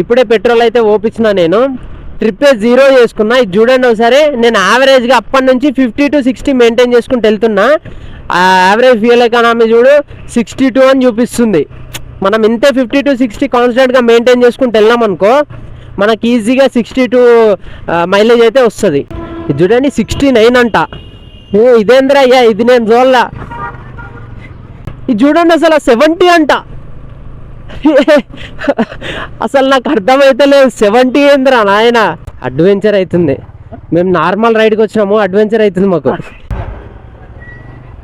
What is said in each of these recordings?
ఇప్పుడే పెట్రోల్ అయితే ఓపించిన నేను ట్రిప్ 0 చేసుకున్నా. ఇది చూడండి ఒకసారి. నేను యావరేజ్గా అప్పటి నుంచి 50 to 60 మెయింటైన్ చేసుకుంటూ వెళ్తున్నా. ఆ యావరేజ్ ఫ్యూయల్ ఎకానమీ చూడు 62 అని చూపిస్తుంది. మనం ఇంతే 50 to 60 కాన్స్టెంట్గా మెయింటైన్ చేసుకుంటూ వెళ్ళాం అనుకో మనకి ఈజీగా 62 మైలేజ్ అయితే వస్తుంది. ఇది చూడండి 69 అంట. ఇదేంద్ర అయ్యా ఇది నేను చూడలా. ఇది చూడండి అసలు 70 అంట. అసలు నాకు అర్థమైతే లేదు 70 ఏంద్రా నాయన. అడ్వెంచర్ అవుతుంది. మేము నార్మల్ రైడ్కి వచ్చినాము, అడ్వెంచర్ అవుతుంది మాకు.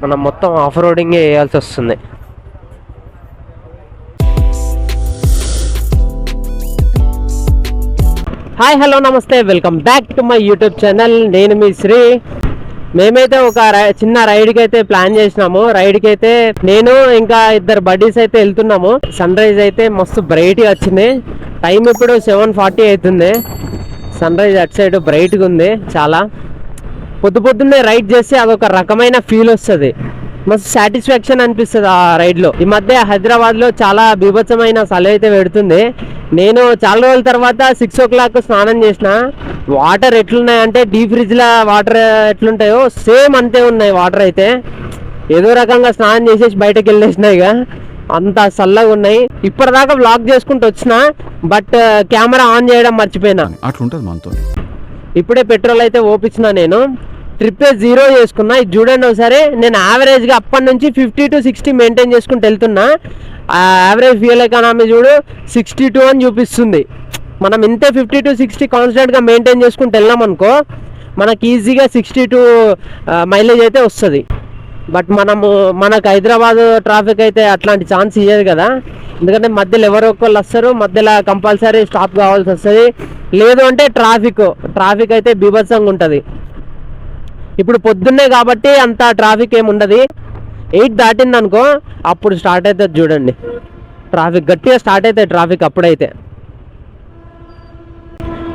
మనం మొత్తం ఆఫ్ రోడింగ్ వేయాల్సి వస్తుంది. హాయ్ హలో నమస్తే, welcome back to my YouTube channel. నేను మీ శ్రీ. మేమైతే ఒక చిన్న రైడ్కి అయితే ప్లాన్ చేసినాము. రైడ్కి అయితే నేను ఇంకా 2 బడ్డీస్ అయితే వెళ్తున్నాము. సన్ రైజ్ అయితే మస్తు బ్రైట్గా వచ్చింది. టైం ఇప్పుడు 7:40 అవుతుంది. సన్ రైజ్ అటు సైడ్ బ్రైట్గా ఉంది చాలా. పొద్దున్నే రైడ్ చేస్తే అదొక రకమైన ఫీల్ వస్తుంది, మస్తు సాటిస్ఫాక్షన్ అనిపిస్తుంది ఆ రైడ్లో. ఈ మధ్య హైదరాబాద్లో చాలా బీభత్సమైన చలి అయితే పెడుతుంది. నేను చాలా రోజుల తర్వాత 6 o'clock స్నానం చేసిన. వాటర్ ఎట్లున్నాయంటే డీప్ ఫ్రిడ్జ్లో వాటర్ ఎట్లుంటాయో సేమ్ అంతే ఉన్నాయి వాటర్ అయితే. ఏదో రకంగా స్నానం చేసేసి బయటకు వెళ్ళేసినాయి, ఇక అంత చల్లగా ఉన్నాయి. ఇప్పటిదాకా వ్లాగ్ చేసుకుంటూ వచ్చిన, బట్ కెమెరా ఆన్ చేయడం మర్చిపోయినా. అట్లుంటది మనతో. ఇప్పుడే పెట్రోల్ అయితే ఓపించిన నేను ట్రిప్ 0 చేసుకున్నా. ఇది చూడండి ఒకసారి. నేను యావరేజ్గా అప్పటి నుంచి 50 to 60 మెయింటైన్ చేసుకుంటూ వెళ్తున్నా. ఆ యావరేజ్ ఫ్యూయల్ ఎకానమీ చూడు 62 అని చూపిస్తుంది. మనం ఇంతే 50 to 60 కాన్స్టెంట్గా మెయింటైన్ చేసుకుంటూ వెళ్ళాం అనుకో మనకి ఈజీగా 62 మైలేజ్ అయితే వస్తుంది. బట్ మనకు హైదరాబాద్ ట్రాఫిక్ అయితే అట్లాంటి ఛాన్స్ ఇవ్వదు కదా. ఎందుకంటే మధ్యలో ఎవరో ఒకళ్ళు వస్తారు, మధ్యలో కంపల్సరీ స్టాప్ కావాల్సి వస్తుంది. లేదు అంటే ట్రాఫిక్ అయితే బీభత్సంగా ఉంటుంది. ఇప్పుడు పొద్దున్నే కాబట్టి అంత ట్రాఫిక్ ఏమి ఉండదు. 8 దాటింది అనుకో అప్పుడు స్టార్ట్ అవుతుంది చూడండి ట్రాఫిక్. గట్టిగా స్టార్ట్ అవుతుంది ట్రాఫిక్ అప్పుడైతే.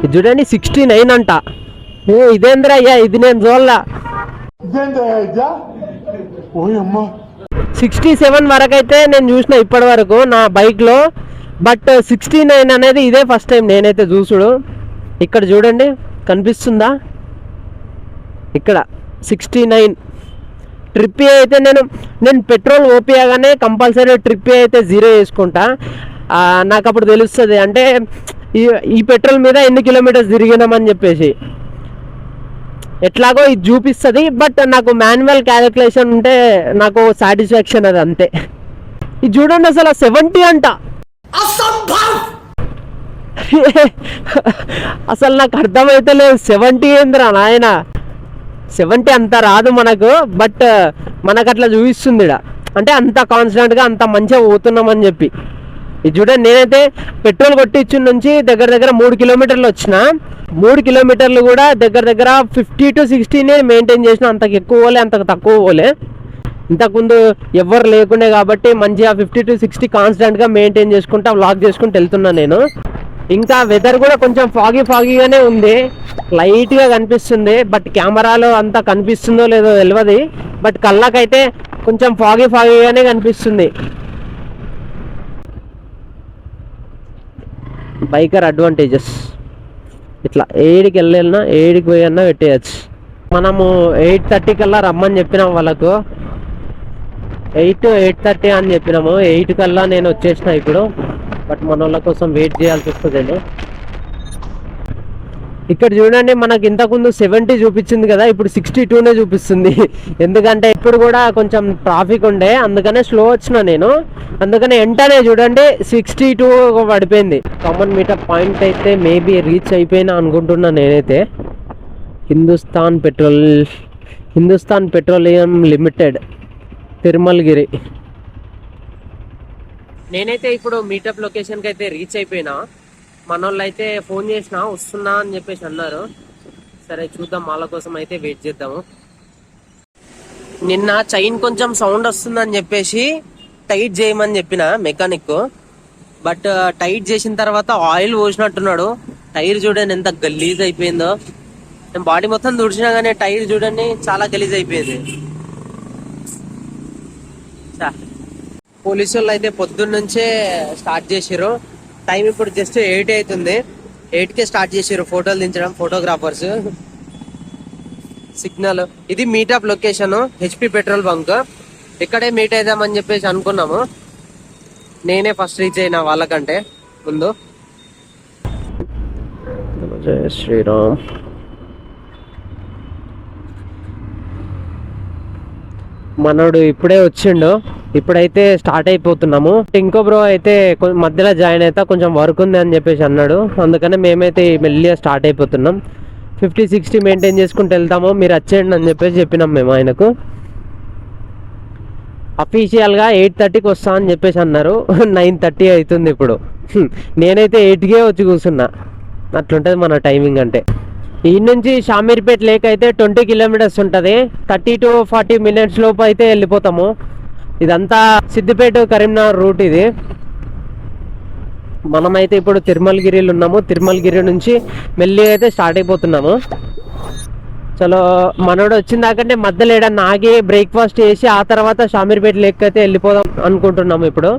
ఇది చూడండి 69 అంట. ఇదేంద్ర అయ్యా ఇది నేను చూడలా. 67 వరకు అయితే నేను చూసిన ఇప్పటి వరకు నా బైక్లో. బట్ 69 అనేది ఇదే ఫస్ట్ టైం నేనైతే చూసుడు. ఇక్కడ చూడండి కనిపిస్తుందా, ఇక్కడ 69. ట్రిప్ అయితే నేను పెట్రోల్ ఓపియగానే కంపల్సరీ ట్రిప్ అయితే 0 చేసుకుంటా. నాకు అప్పుడు తెలుస్తుంది అంటే ఈ పెట్రోల్ మీద ఎన్ని కిలోమీటర్స్ తిరిగినామని చెప్పేసి. ఎట్లాగో ఇది చూపిస్తుంది. బట్ నాకు మాన్యువల్ క్యాలిక్యులేషన్ ఉంటే నాకు సాటిస్ఫాక్షన్ అది అంతే. ఇది చూడండి అసలు 70 అంట. అసలు నాకు అర్థమైతే లేదు 70 ఏంద్రా నాయన. 70 అంత రాదు మనకు, బట్ మనకు అట్లా చూపిస్తుంది ఇక్కడ. అంటే అంత కాన్స్టెంట్గా అంత మంచిగా పోతున్నామని చెప్పి. ఇది చూడండి నేనైతే పెట్రోల్ కొట్టించిన నుంచి దగ్గర 3 కిలోమీటర్లు వచ్చిన. 3 కిలోమీటర్లు కూడా దగ్గర 50 to 60 మెయింటైన్ చేసిన. అంతకు ఎక్కువ పోలే, అంతకు తక్కువ పోలే. ఇంతకుముందు ఎవరు లేకుండే కాబట్టి మంచిగా 50 to 60 కాన్స్టెంట్గా మెయింటైన్ చేసుకుంటా వ్లాగ్ చేసుకుంటూ వెళ్తున్నా నేను. ఇంకా వెదర్ కూడా కొంచెం ఫాగీగానే ఉంది, లైట్గా కనిపిస్తుంది. బట్ కెమెరాలో అంతా కనిపిస్తుందో లేదో తెలియదు. బట్ కళ్ళకైతే కొంచెం ఫాగీగానే కనిపిస్తుంది. బైకర్ అడ్వాంటేజెస్ ఇట్లా 7కి వెళ్ళినా 7కి పోయన్నా పెట్టేయచ్చు. మనము 8:30 కల్లా రమ్మని చెప్పినాం వాళ్ళకు. 8:30 అని చెప్పినాము. 8 కల్లా నేను వచ్చేసిన ఇప్పుడు. బట్ మన వాళ్ళ కోసం వెయిట్ చేయాల్సి వస్తుంది. ఇక్కడ చూడండి మనకి ఇంతకుముందు 70 చూపించింది కదా, ఇప్పుడు 62 చూపిస్తుంది. ఎందుకంటే ఇప్పుడు కూడా కొంచెం ట్రాఫిక్ ఉండే, అందుకనే స్లో వచ్చిన నేను. అందుకనే వెంటనే చూడండి 62 పడిపోయింది. కామన్ మీటర్ పాయింట్ అయితే మేబీ రీచ్ అయిపోయినా అనుకుంటున్నా నేనైతే. హిందుస్థాన్ పెట్రోలియం లిమిటెడ్ తిరుమలగిరి. నేనైతే ఇప్పుడు మీటప్ లొకేషన్కి అయితే రీచ్ అయిపోయినా. మన వాళ్ళు అయితే ఫోన్ చేసిన వస్తున్నా అని చెప్పేసి అన్నారు. సరే చూద్దాం, వాళ్ళ కోసం అయితే వెయిట్ చేద్దాము. నిన్న చైన్ కొంచెం సౌండ్ వస్తుందని చెప్పేసి టైట్ చేయమని చెప్పిన మెకానిక్. బట్ టైట్ చేసిన తర్వాత ఆయిల్ పోసినట్టున్నాడు. టైర్ చూడండి ఎంత గలీజ్ అయిపోయిందో. నేను బాడీ మొత్తం తుడిచినా కానీ టైర్ చూడండి చాలా గలీజ్ అయిపోయింది. పోలీసు వాళ్ళు అయితే పొద్దున్న నుంచే స్టార్ట్ చేసారు. టైం ఇప్పుడు జస్ట్ 8 అవుతుంది. 8కే స్టార్ట్ చేసారు ఫోటోలు దించడం ఫోటోగ్రాఫర్స్. సిగ్నల్ ఇది meetup location HP petrol bunk. ఇక్కడే మీట్ అయిదామని చెప్పేసి అనుకున్నాము. నేనే ఫస్ట్ రీచ్ అయినా వాళ్ళకంటే ముందు. జై శ్రీరామ్. మనోడు ఇప్పుడే వచ్చిండు. ఇప్పుడైతే స్టార్ట్ అయిపోతున్నాము. ఇంకో బ్రో అయితే మధ్యలో జాయిన్ అయితే కొంచెం వర్క్ ఉంది అని చెప్పేసి అన్నాడు. అందుకనే మేమైతే మెల్లిగా స్టార్ట్ అయిపోతున్నాం. 50-60 మెయింటైన్ చేసుకుంటూ వెళ్తాము, మీరు వచ్చేయండి అని చెప్పేసి చెప్పినాం మేము ఆయనకు. అఫీషియల్గా 8:30కి వస్తా అని చెప్పేసి అన్నారు. 9:30 అవుతుంది ఇప్పుడు. నేనైతే 8కే వచ్చి కూర్చున్నా. అట్లుంటుంది మన టైమింగ్ అంటే. ఈ నుంచి షామీర్పేట్ లేక్ అయితే 20 కిలోమీటర్స్ ఉంటుంది. 30 to 40 minutes లోపు అయితే వెళ్ళిపోతాము. ఇదంతా సిద్దిపేట కరీంనగర్ రూట్ ఇది. మనమైతే ఇప్పుడు తిరుమలగిరిలో ఉన్నాము. తిరుమలగిరి నుంచి మెల్లిగా అయితే స్టార్ట్ అయిపోతున్నాము. చలో మనోడు వచ్చిన దాకంటే మధ్యలో ఏడన్నా ఆగి బ్రేక్ఫాస్ట్ చేసి ఆ తర్వాత షామీర్పేట్ లేక్ అయితే వెళ్ళిపోదాం అనుకుంటున్నాము. ఇప్పుడు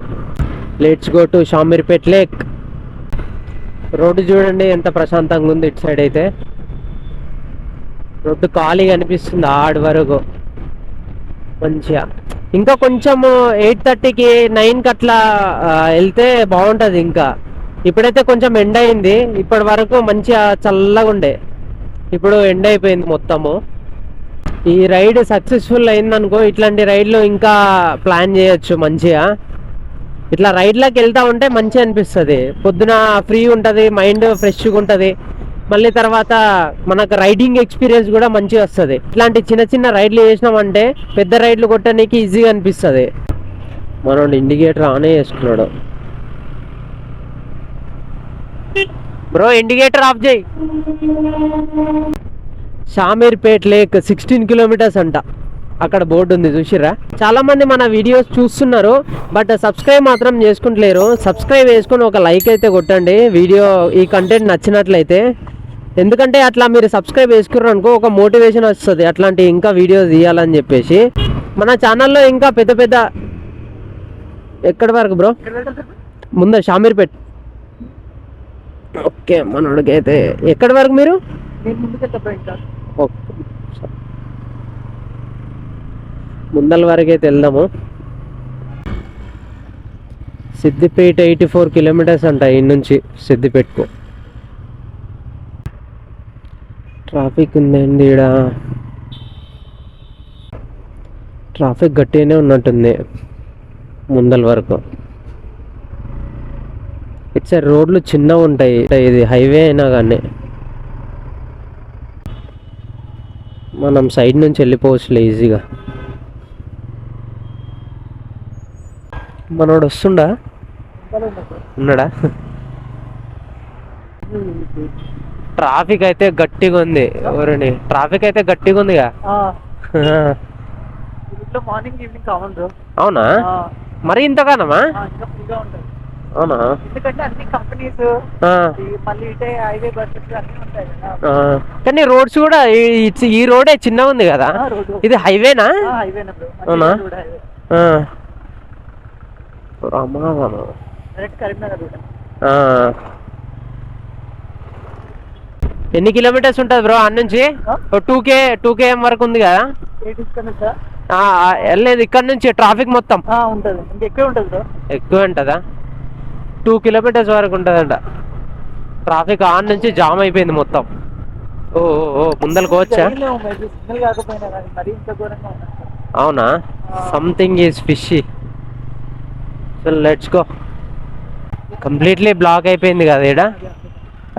let's go to Shamirpet lake. Road చూడండి ఎంత ప్రశాంతంగా ఉంది. ఇటు సైడ్ అయితే రోడ్డు ఖాళీగా అనిపిస్తుంది ఆడి వరకు మంచిగా. ఇంకా కొంచెం 8:30కి 9కి అట్లా వెళ్తే బాగుంటుంది. ఇంకా ఇప్పుడైతే కొంచెం ఎండ అయింది. ఇప్పటి వరకు మంచిగా చల్లగా ఉండే, ఇప్పుడు ఎండ అయిపోయింది మొత్తము. ఈ రైడ్ సక్సెస్ఫుల్ అయిందనుకో, ఇట్లాంటి రైడ్లు ఇంకా ప్లాన్ చేయొచ్చు మంచిగా. ఇట్లా రైడ్లోకి వెళ్తా ఉంటే మంచిగా అనిపిస్తుంది. పొద్దున ఫ్రీ ఉంటుంది, మైండ్ ఫ్రెష్గా ఉంటుంది. మళ్ళీ తర్వాత మనకు రైడింగ్ ఎక్స్పీరియన్స్ కూడా మంచిగా వస్తుంది. ఇట్లాంటి చిన్న చిన్న రైడ్లు చేసినామంటే పెద్ద రైడ్లు కొట్టడానికి ఈజీగా అనిపిస్తుంది. మనోడు ఇండికేటర్ ఆనే చేసుకున్నాడు. బ్రో ఇండికేటర్ ఆఫ్ చేయి. షామీర్పేట్ లేక్ 16 కిలోమీటర్స్ అంట. అక్కడ బోర్డు ఉంది చూసిర్రా. చాలా మంది మన వీడియోస్ చూస్తున్నారు, బట్ సబ్స్క్రైబ్ మాత్రం చేసుకుంటలేరు. సబ్స్క్రైబ్ చేసుకొని ఒక లైక్ అయితే కొట్టండి వీడియో ఈ కంటెంట్ నచ్చినట్లయితే. ఎందుకంటే అట్లా మీరు సబ్స్క్రైబ్ చేసుకున్నారు అనుకో, ఒక మోటివేషన్ వస్తుంది అట్లాంటి ఇంకా వీడియోస్ తీయాలని చెప్పేసి. మన ఛానల్లో ఇంకా పెద్ద పెద్ద ఎక్కడి వరకు బ్రో ముందు షామీర్పేట్. ఓకే మనోడికి అయితే ఎక్కడి వరకు మీరు ముందల వరకు అయితే వెళ్దాము. సిద్దిపేట 84 కిలోమీటర్స్ అంట ఈ నుంచి సిద్దిపేటకు. ట్రాఫిక్ ఉందండి ఈడ. ట్రాఫిక్ గట్టిగానే ఉన్నట్టుంది ముందల వరకు. ఇటు సైడ్ రోడ్లు చిన్నగా ఉంటాయి. ఇది హైవే అయినా కానీ మనం సైడ్ నుంచి వెళ్ళిపోవచ్చులే ఈజీగా. మనోడు వస్తుండా ఉన్నాడా? ట్రాఫిక్ అయితే గట్టిగా ఉంది. ఎవరిని ట్రాఫిక్ అయితే గట్టిగా ఉందిగా. మార్నింగ్ ఈవినింగ్ కావాలి బ్రో. అవునా? మరి ఇంతగానమా? అవునా? ఎందుకంటే అన్ని కంపెనీస్ మళ్ళీ ఇటే హైవే బస్సెస్ అన్ని ఉంటాయి కదా. కానీ రోడ్స్ కూడా ఈ రోడే చిన్నగా ఉంది కదా. ఇది హైవేనా? హైవేనా బ్రో. అవునా? Direct Karimnagar route. ఎన్ని కిలోమీటర్స్ ఉంటుంది బ్రో అన్న నుంచి? 2 km వరకు ఉంది కదా. వెళ్ళలేదు ఇక్కడ నుంచి ట్రాఫిక్ మొత్తం ఉంటుంది. ఇంకా ఎక్కువ ఉంటుంది బ్రో. ఎక్కువ ఉంటుందా? 2 kilometers వరకు ఉంటుందంట. ట్రాఫిక్ ఆన్ నుంచి జామ్ అయిపోయింది మొత్తం. ఓ ముందరకు వచ్చా? అవునా? Something is fishy. So let's go. Completely block అయిపోయింది కదా ఈడ.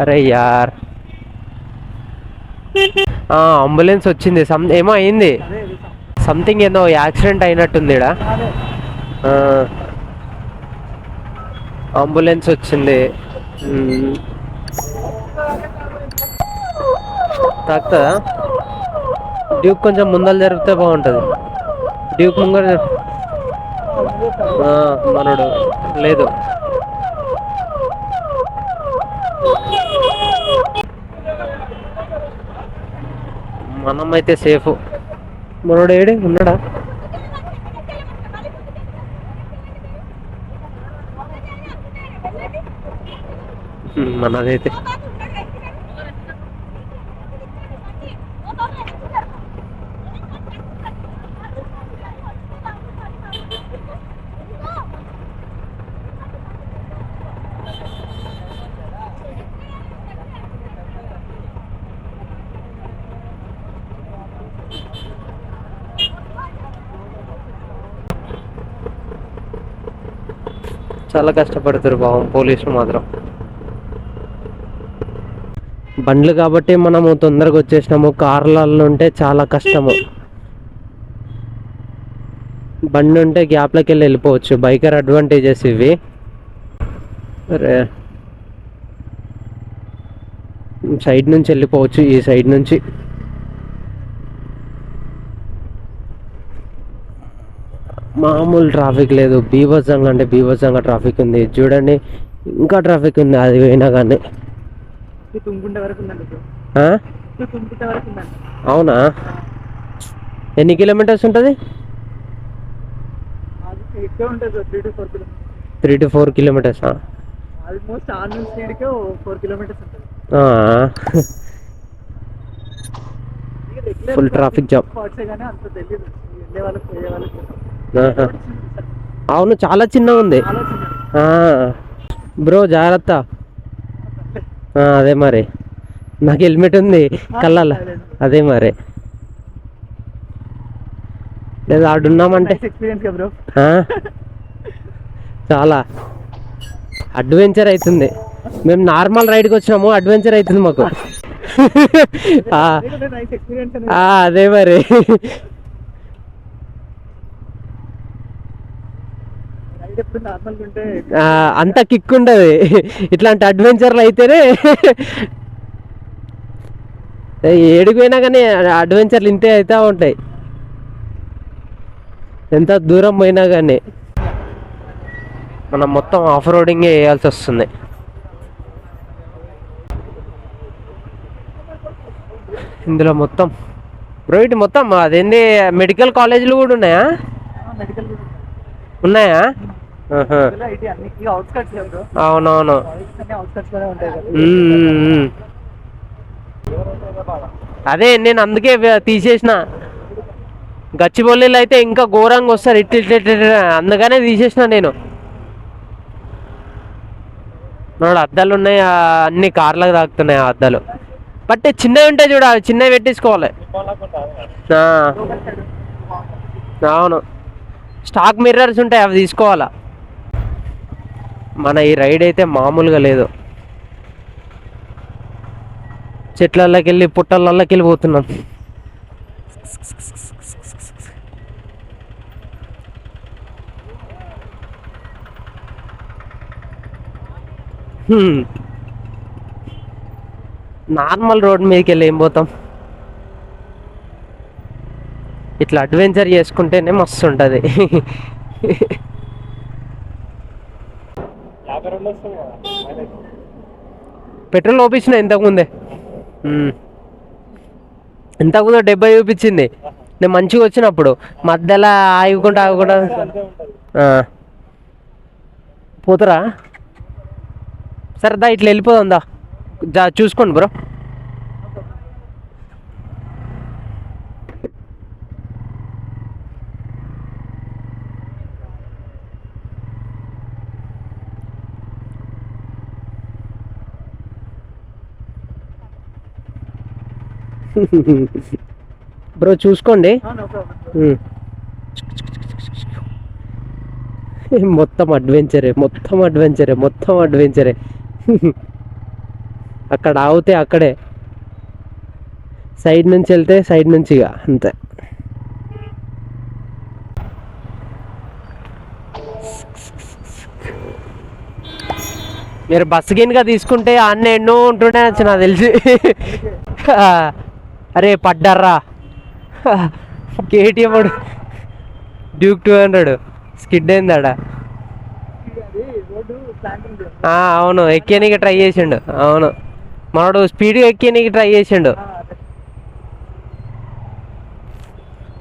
అరే యార్, అంబులెన్స్ వచ్చింది. ఏమో అయింది, సంథింగ్ ఏదో యాక్సిడెంట్ అయినట్టుంది ఈడ. అంబులెన్స్ వచ్చింది. తాకుతుందా? డ్యూక్ కొంచెం ముందర జరిపితే బాగుంటుంది. డ్యూక్ ముంగర మనోడు లేదు. మనం అయితే సేఫ్. మనోడు ఏడి ఉన్నాడా? మనదైతే చాలా కష్టపడతారు పాపం పోలీసులు మాత్రం. బండ్లు కాబట్టి మనము తొందరగా వచ్చేసినాము, కార్లలో ఉంటే చాలా కష్టము. బండి ఉంటే గ్యాప్లోకి వెళ్ళిపోవచ్చు. బైకర్ అడ్వాంటేజెస్ ఇవి. అరే సైడ్ నుంచి వెళ్ళిపోవచ్చు, ఈ సైడ్ నుంచి. మామూలు ట్రాఫిక్ లేదు, బీభత్సంగా అంటే బీభత్సంగా ట్రాఫిక్ ఉంది. చూడండి ఇంకా ట్రాఫిక్ ఉంది, అది పోయినా కానీ. అవునా? ఎన్ని కిలోమీటర్స్ ఉంటుంది? 3 to 4 kilometres. Full traffic jam. అవును, చాలా చిన్నగా ఉంది బ్రో, జాగ్రత్త. అదే మరి, నాకు హెల్మెట్ ఉంది కళ్ళాల. అదే మరి, లేదా ఆడున్నామంటే చాలా అడ్వెంచర్ అవుతుంది. మేము నార్మల్ రైడ్కి వచ్చినాము, అడ్వెంచర్ అవుతుంది మాకు. అదే మరి, అంత కిక్ ఉండదు. ఇట్లాంటి అడ్వెంచర్లు అయితేనే ఏడికి పోయినా కానీ అడ్వెంచర్లు ఇంతే అవుతా ఉంటాయి, ఎంత దూరం పోయినా కానీ. మనం మొత్తం ఆఫ్ రోడింగ్ వేయాల్సి వస్తుంది. ఇందులో మొత్తం రోడ్ మొత్తం అదేంటి, మెడికల్ కాలేజీలు కూడా ఉన్నాయా? ఉన్నాయా? అవునవును. అదే నేను అందుకే తీసేసిన. గచ్చిబౌలిలో అయితే ఇంకా ఘోరంగా వస్తారు, అందుకనే తీసేసిన నేను. నాడు అద్దాలు ఉన్నాయి, అన్ని కార్లకు తాకుతున్నాయి ఆ అద్దాలు. బట్ చిన్నవి ఉంటాయి చూడ, చిన్నవి పెట్టేసుకోవాలి. అవును, స్టాక్ మిర్రర్స్ ఉంటాయి, అవి తీసుకోవాలా. మన ఈ రైడ్ అయితే మామూలుగా లేదు. చెట్లలోకి వెళ్ళి పుట్టలలోకి వెళ్ళి పోతున్నాం. నార్మల్ రోడ్ మీదకి వెళ్ళి ఏం పోతాం, ఇట్లా అడ్వెంచర్ చేసుకుంటేనే మస్తు ఉంటుంది. పెట్రోల్ చూపించిన ఇంతకుముందే, ఇంతకుముందు 70 చూపించింది. నేను మంచిగా వచ్చినప్పుడు మధ్యలో ఆగుకుంటా పోతురా. సరే దా, ఇట్లా వెళ్ళిపోదా, చూసుకోండి బ్రో. బ్రో చూసుకోండి. మొత్తం అడ్వెంచరే, మొత్తం అడ్వెంచరే, మొత్తం అడ్వెంచరే. అక్కడ ఆగితే అక్కడే, సైడ్ నుంచి వెళ్తే సైడ్ నుంచి, ఇక అంతే. మీరు బస్సు గిన్గా తీసుకుంటే అన్న ఎన్నో ఉంటుండే నాకు తెలిసి. అరే పడ్డారా, కేటీఎం డ్యూక్ 200 స్కిడ్ అయిందాడ. అవును, ఎక్కేనికి ట్రై చేసిండు. అవును, మనోడు స్పీడ్గా ఎక్కేనికి ట్రై చేసిండు.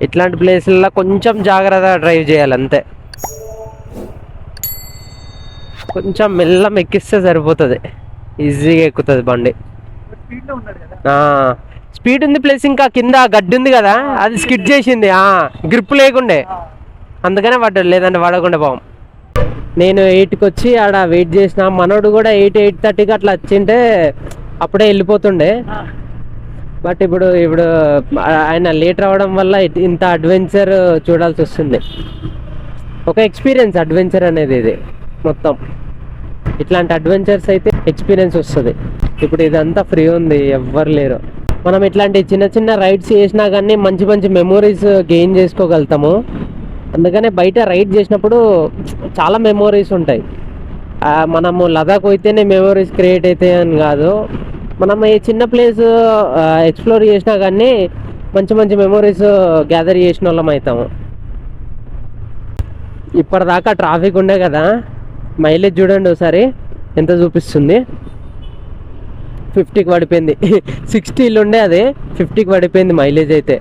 ఇట్లాంటి ప్లేస్లలో కొంచెం జాగ్రత్తగా డ్రైవ్ చేయాలి అంతే. కొంచెం మెల్లం ఎక్కిస్తే సరిపోతుంది. ఈజీగా ఎక్కుతుంది బండి. స్పీడ్ లో ఉన్నాడు కదా. స్పీడ్ ఉంది, ప్లస్ ఇంకా కింద గడ్డి ఉంది కదా, అది స్కిడ్ చేసింది, గ్రిప్ లేకుండే, అందుకనే పడ్డాడు, లేదంటే పడకుండా పోం. నేను 8కి వచ్చి ఆడ వెయిట్ చేసిన, మనోడు కూడా 8:30కి అట్లా వచ్చింటే అప్పుడే వెళ్ళిపోతుండే. బట్ ఇప్పుడు ఆయన లేట్ రావడం వల్ల ఇంత అడ్వెంచర్ చూడాల్సి వస్తుంది. ఒక ఎక్స్పీరియన్స్ అడ్వెంచర్ అనేది ఇది మొత్తం. ఇట్లాంటి అడ్వెంచర్స్ అయితే ఎక్స్పీరియన్స్ వస్తుంది. ఇప్పుడు ఇదంతా ఫ్రీ ఉంది, ఎవ్వరు లేరు. మనం ఇట్లాంటి చిన్న చిన్న రైడ్స్ చేసినా కానీ మంచి మంచి మెమోరీస్ గెయిన్ చేసుకోగలుగుతాము. అందుకనే బయట రైడ్ చేసినప్పుడు చాలా మెమోరీస్ ఉంటాయి. మనము లదాఖ్ పోతేనే మెమోరీస్ క్రియేట్ అవుతాయి అని కాదు, మనం ఈ చిన్న ప్లేస్ ఎక్స్ప్లోర్ చేసినా కానీ మంచి మంచి మెమోరీస్ గ్యాదర్ చేసిన వాళ్ళం అవుతాము. ఇప్పటిదాకా ట్రాఫిక్ ఉండే కదా, మైలేజ్ చూడండి ఒకసారి ఎంత చూపిస్తుంది. 50కి పడిపోయింది. 60 ఉండే అది 50కి పడిపోయింది మైలేజ్ అయితే.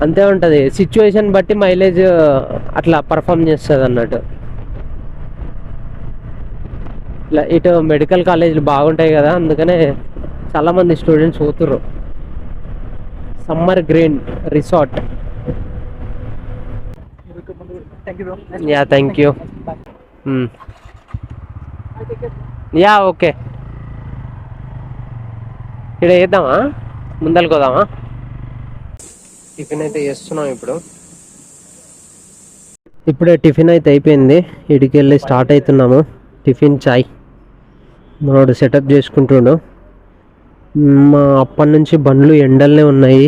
అంతే ఉంటుంది, సిచ్యువేషన్ బట్టి మైలేజ్ అట్లా పర్ఫామ్ చేస్తుంది అన్నట్టు. ఇట్లా ఇటు మెడికల్ కాలేజీలు బాగుంటాయి కదా, అందుకనే చాలామంది స్టూడెంట్స్ పోతుర్రు. Summer green resort. Yeah thank you. Yeah okay. ఇక్కడ వేద్దామా, ముందరికి పోదామా? టిఫిన్ అయితే చేస్తున్నాం ఇప్పుడే టిఫిన్ అయితే అయిపోయింది. ఇడికి వెళ్ళి స్టార్ట్ అవుతున్నాము. టిఫిన్ చాయ్ మనోడు సెటప్ చేసుకుంటుండు. మా అప్పటి నుంచి బండ్లు ఎండల్నే ఉన్నాయి,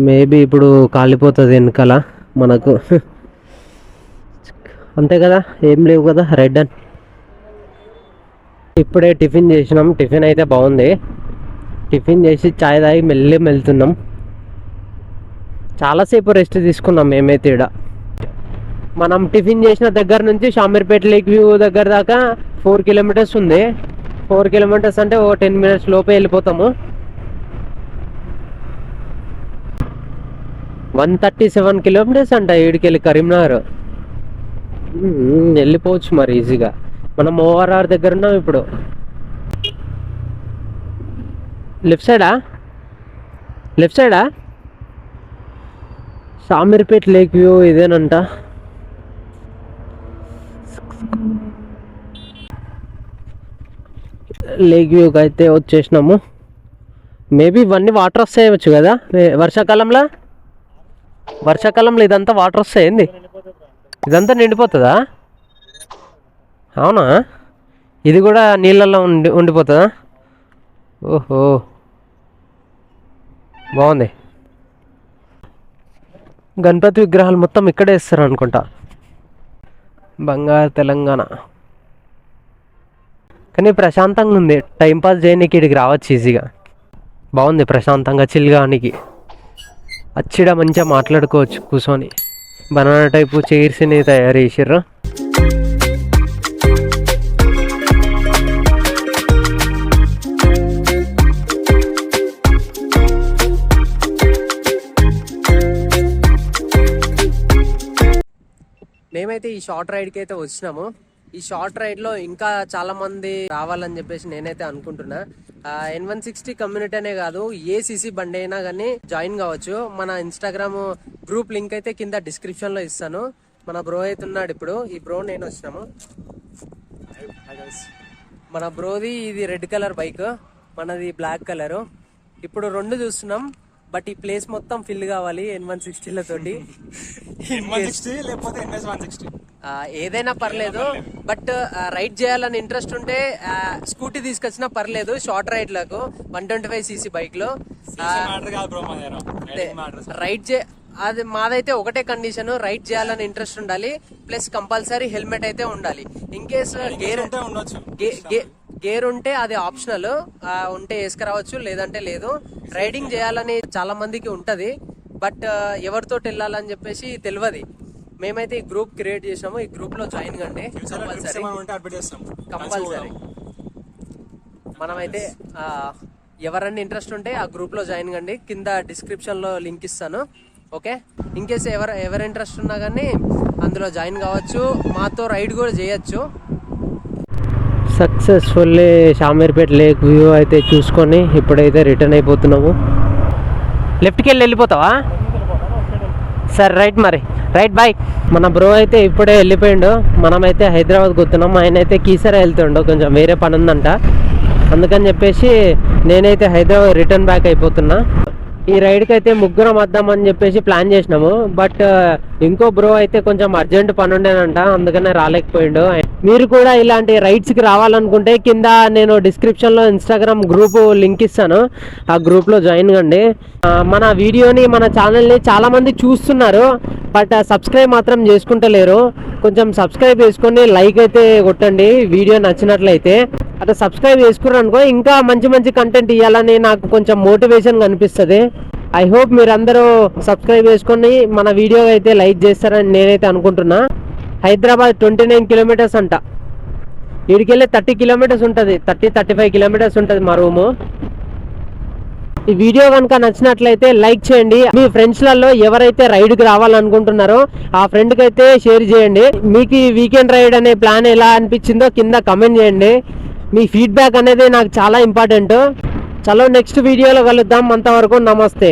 మేబీ ఇప్పుడు కాలిపోతుంది వెనకాల మనకు. అంతే కదా, ఏం లేవు కదా, రెడ్ అండ్. ఇప్పుడే టిఫిన్ చేసినాం, టిఫిన్ అయితే బాగుంది. టిఫిన్ చేసి చాయ్ తాగి వెళ్తున్నాం. చాలాసేపు రెస్ట్ తీసుకున్నాం మేమైతే. ఇక్కడ మనం టిఫిన్ చేసిన దగ్గర నుంచి షామీర్పేట లేక్ వ్యూ దగ్గర దాకా 4 కిలోమీటర్స్ ఉంది. 4 కిలోమీటర్స్ అంటే 10 మినిట్స్ లోపే వెళ్ళిపోతాము. 137 కిలోమీటర్స్ అంట ఈడికెళ్ళి కరీంనగర్. వెళ్ళిపోవచ్చు మరి ఈజీగా. మనం ORR దగ్గర ఉన్నాం ఇప్పుడు. లెఫ్ట్ సైడా షామీర్పేట లేక్ వ్యూ ఇదేనంట. లేక్ వ్యూకి అయితే వచ్చేసినాము. మేబీ ఇవన్నీ వాటర్ వస్తాయవచ్చు కదా వర్షాకాలంలో ఇదంతా వాటర్ వస్తాయింది, ఇదంతా నిండిపోతుందా? అవునా, ఇది కూడా నీళ్ళల్లో ఉండిపోతుందా? ఓహో బాగుంది. గణపతి విగ్రహాలు మొత్తం ఇక్కడే ఇస్తారు అనుకుంటా. బంగారు తెలంగాణ. కానీ ప్రశాంతంగా ఉంది, టైంపాస్ చేయడానికి ఇక్కడికి రావచ్చు ఈజీగా. బాగుంది ప్రశాంతంగా చిల్గానికి. అచ్చిడ మంచిగా మాట్లాడుకోవచ్చు కూర్చొని. బనానా టైపు చైర్స్ని తయారు చేసిర్రు. మేమైతే ఈ షార్ట్ రైడ్కి అయితే వచ్చినాము. ఈ షార్ట్ రైడ్లో ఇంకా చాలా మంది రావాలని చెప్పేసి నేనైతే అనుకుంటున్నా. N160 కమ్యూనిటీ అనే కాదు, ఏ సీసీ బండి అయినా కానీ జాయిన్ కావచ్చు. మన ఇన్స్టాగ్రామ్ గ్రూప్ లింక్ అయితే కింద డిస్క్రిప్షన్ లో ఇస్తాను. మన బ్రో అయితే ఉన్నాడు ఇప్పుడు. ఈ బ్రో నేను వచ్చినాము. మన బ్రోది ఇది రెడ్ కలర్ బైక్, మనది బ్లాక్ కలర్. ఇప్పుడు 2 చూస్తున్నాం. బట్ ఈ ప్లేస్ మొత్తం ఫిల్ కావాలి N160 తోటి. లేకపోతే NS160 ఏదైనా పర్లేదు. బట్ రైడ్ చేయాలని ఇంట్రెస్ట్ ఉంటే స్కూటీ తీసుకొచ్చినా పర్లేదు. షార్ట్ రైడ్ లకు 125cc బైక్ లో రైడ్ అది మాదైతే ఒకటే కండిషన్, రైడ్ చేయాలని ఇంట్రెస్ట్ ఉండాలి, ప్లస్ కంపల్సరీ హెల్మెట్ అయితే ఉండాలి. ఇన్ కేస్ గేర్ ఉంటే అది ఆప్షనల్, ఉంటే వేసుకురావచ్చు, లేదంటే లేదు. రైడింగ్ చేయాలని చాలా మందికి ఉంటది, బట్ ఎవరితో వెళ్ళాలని చెప్పేసి తెలియదు. మేమైతే ఈ గ్రూప్ క్రియేట్ చేసాము. ఈ గ్రూప్ లో జాయిన్ కండి కంపల్సరీ. మనమైతే ఎవరన్నా ఇంట్రెస్ట్ ఉంటే ఆ గ్రూప్ లో జాయిన్ కండి, కింద డిస్క్రిప్షన్ లో లింక్ ఇస్తాను. ఓకే, ఇన్ కేస్ ఎవరు ఇంట్రెస్ట్ ఉన్నా కానీ అందులో జాయిన్ కావచ్చు, మాతో రైడ్ కూడా చేయొచ్చు. సక్సెస్ఫుల్లీ షామీర్పేట లేక్ వ్యూ అయితే చూసుకొని ఇప్పుడైతే రిటర్న్ అయిపోతున్నాము. లెఫ్ట్కి వెళ్ళిపోతావా? సరే రైట్, మరి రైట్ బాయ్. మన బ్రో అయితే ఇప్పుడే వెళ్ళిపోయిండు. మనమైతే హైదరాబాద్కి వస్తున్నాం. ఆయన అయితే కీసరా వెళ్తుండో, కొంచెం వేరే పని ఉందంట. అందుకని చెప్పేసి నేనైతే హైదరాబాద్ రిటర్న్ బ్యాక్ అయిపోతున్నా. ఈ రైడ్కి అయితే ముగ్గురం వద్దామని చెప్పేసి ప్లాన్ చేసినాము. బట్ ఇంకో బ్రో అయితే కొంచెం అర్జెంట్ పని ఉండేనంట, అందుకనే రాలేకపోయిండు. మీరు కూడా ఇలాంటి రైడ్స్కి రావాలనుకుంటే కింద నేను డిస్క్రిప్షన్లో ఇన్స్టాగ్రామ్ గ్రూప్ లింక్ ఇస్తాను, ఆ గ్రూప్లో జాయిన్ కండి. మన వీడియోని, మన ఛానల్ని చాలామంది చూస్తున్నారు, బట్ సబ్స్క్రైబ్ మాత్రం చేసుకుంటలేరు. కొంచెం సబ్స్క్రైబ్ చేసుకొని లైక్ అయితే కొట్టండి వీడియో నచ్చినట్లయితే. అట్లా సబ్స్క్రైబ్ చేసుకున్నారు అనుకో, ఇంకా మంచి మంచి కంటెంట్ ఇవ్వాలని నాకు కొంచెం మోటివేషన్ కనిపిస్తుంది. ఐ హోప్ మీరందరూ సబ్స్క్రైబ్ చేసుకొని మన వీడియో అయితే లైక్ చేస్తారని నేనైతే అనుకుంటున్నా. హైదరాబాద్ 29 కిలోమీటర్స్ అంట. వీడికెళ్ళి 30 కిలోమీటర్స్ ఉంటుంది, 30-35 కిలోమీటర్స్ ఉంటుంది మా రూము. ఈ వీడియో కనుక నచ్చినట్లయితే లైక్ చేయండి. మీ ఫ్రెండ్స్లలో ఎవరైతే రైడ్కి రావాలనుకుంటున్నారో ఆ ఫ్రెండ్కి అయితే షేర్ చేయండి. మీకు ఈ వీకెండ్ రైడ్ అనే ప్లాన్ ఎలా అనిపించిందో కింద కమెంట్ చేయండి. మీ ఫీడ్బ్యాక్ అనేది నాకు చాలా ఇంపార్టెంట్. చలో నెక్స్ట్ వీడియోలో కలుద్దాం. అంతవరకు నమస్తే.